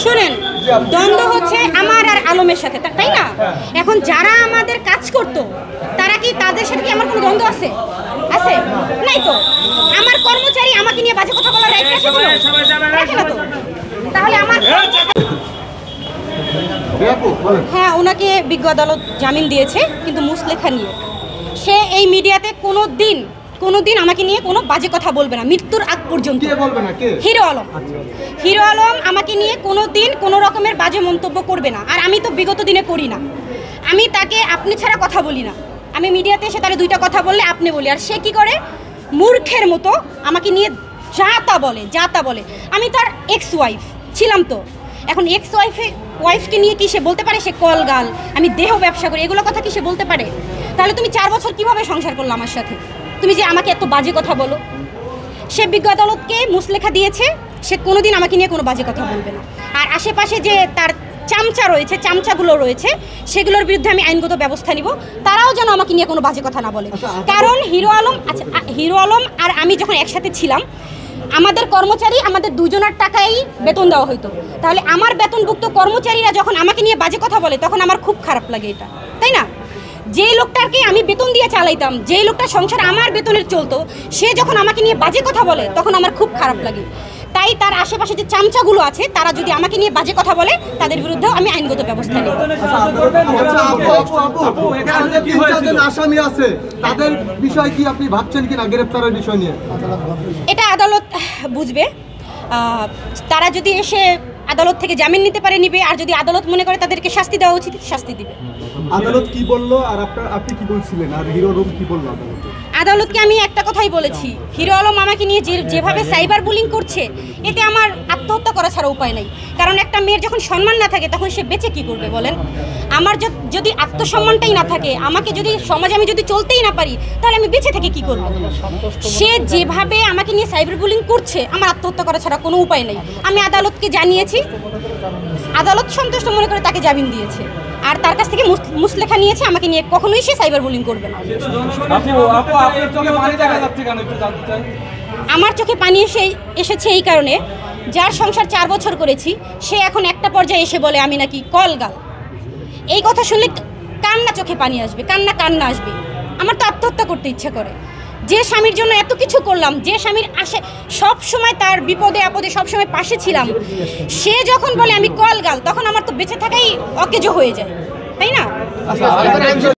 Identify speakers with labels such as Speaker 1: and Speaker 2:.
Speaker 1: শুনেন, দ্বন্দ্ব হচ্ছে আমার আর আলমের সাথে, তাই না? এখন যারা আমাদের কাজ করতো তারা কি, তাদের সাথে কি আমার কোনো দ্বন্দ্ব আছে? আছে নাই তো। আমার কর্মচারী আমাকে নিয়ে বাজে কথা বলার রাইট রাখে না তো? তাহলে আমার হ্যাঁ, ওনাকে বিজ্ঞ আদালত জামিন দিয়েছে, কিন্তু মুসলেখা নিয়ে। সে এই মিডিয়াতে কোনোদিন আমাকে নিয়ে কোনো বাজে কথা বলবে না মৃত্যুর আগ পর্যন্ত। হিরো আলম, হিরো আলম আমাকে নিয়ে কোনোদিন কোনো রকমের বাজে মন্তব্য করবে না। আর আমি তো বিগত দিনে করি না, আমি তাকে আপনি ছাড়া কথা বলি না। আমি মিডিয়াতে এসে তাহলে দুইটা কথা বললে আপনি বলি, আর সে কি করে মূর্খের মতো আমাকে নিয়ে যা তা বলে। আমি তার এক্স ওয়াইফ ছিলাম, তো এখন এক্স ওয়াইফকে নিয়ে কি সে বলতে পারে সে কলগাল, আমি দেহ ব্যবসা করি, এগুলো কথা কি সে বলতে পারে? তাহলে তুমি 4 বছর কিভাবে সংসার করলো আমার সাথে, তুমি যে আমাকে এত বাজে কথা বলো? সে বিজ্ঞ আদালতকে মুসলেখা দিয়েছে, সে কোনোদিন আমাকে নিয়ে কোনো বাজে কথা বলবে না। আর আশেপাশে যে তার চামচাগুলো রয়েছে সেগুলোর বিরুদ্ধে আমি আইনগত ব্যবস্থা নিব, তারাও যেন আমাকে নিয়ে কোনো বাজে কথা না বলে। কারণ হিরো আলম আর আমি যখন একসাথে ছিলাম, আমাদের কর্মচারী আমাদের দুজনের টাকাই বেতন দেওয়া হইতো। তাহলে আমার বেতনভুক্ত কর্মচারীরা যখন আমাকে নিয়ে বাজে কথা বলে তখন আমার খুব খারাপ লাগে এটা, তাই না? যেই লোকটাকে আমি বেতন দিয়ে চালাইতাম, যেই লোকটা সংসার আমার বেতনের চলতো, সে যখন আমাকে নিয়ে বাজে কথা বলে তখন আমার খুব খারাপ লাগে। তাই তার আশেপাশে যে চামচাগুলো আছে তারা যদি আমাকে নিয়ে বাজে কথা বলে তাদের বিরুদ্ধেও আমি আইনগত ব্যবস্থা নেব।
Speaker 2: আসামি আছে, তাদের বিষয় কি আপনি ভাবছেন কিনা গ্রেফতারের বিষয় নিয়ে?
Speaker 1: এটা আদালত বুঝবে। তারা যদি এসে আদালত থেকে জামিন নিতে পারে নিবে, আর যদি আদালত মনে করে তাদেরকে শাস্তি দেওয়া উচিত শাস্তি দিবে।
Speaker 2: আদালত কি বললো আর আপনি কি বলছিলেন, আর হিরো আলম কি বললো আদালতে?
Speaker 1: আদালতকে আমি একটা কথাই বলেছি, হিরো আলম আমাকে নিয়ে যেভাবে সাইবার বুলিং করছে, এতে আমার আত্মহত্যা করা ছাড়া উপায় নেই। কারণ একটা মেয়ের যখন সম্মান না থাকে তখন সে বেঁচে কি করবে বলেন? আমার যদি আত্মসম্মানটাই না থাকে, আমাকে যদি সমাজে আমি যদি চলতেই না পারি, তাহলে আমি বেঁচে থেকে কি করব? সে যেভাবে আমাকে নিয়ে সাইবার বুলিং করছে, আমার আত্মহত্যা করা ছাড়া কোনো উপায় নেই। আমি আদালতকে জানিয়েছি, আদালত সন্তুষ্ট মনে করে তাকে জামিন দিয়েছে, আর তার কাছ থেকে মুসলেখা নিয়েছে আমাকে নিয়ে কখনোই সে সাইবার বুলিং করবে না। আমার চোখে পানি এসেছে এই কারণে, যার সংসার 4 বছর করেছি সে এখন একটা পর্যায়ে এসে বলে আমি নাকি কলগাল। এই কথা শুনলে কান্না চোখে পানি আসবে, কান্না আসবে। আমার তো আত্মহত্যা করতে ইচ্ছা করে। যে স্বামীর জন্য এত কিছু করলাম, যে স্বামীর সব সময় তার বিপদে আপদে সব সময় পাশে ছিলাম, সে যখন বলে আমি কলগাল, তখন আমার তো বেঁচে থাকাই অকেজো হয়ে যায়, তাই না?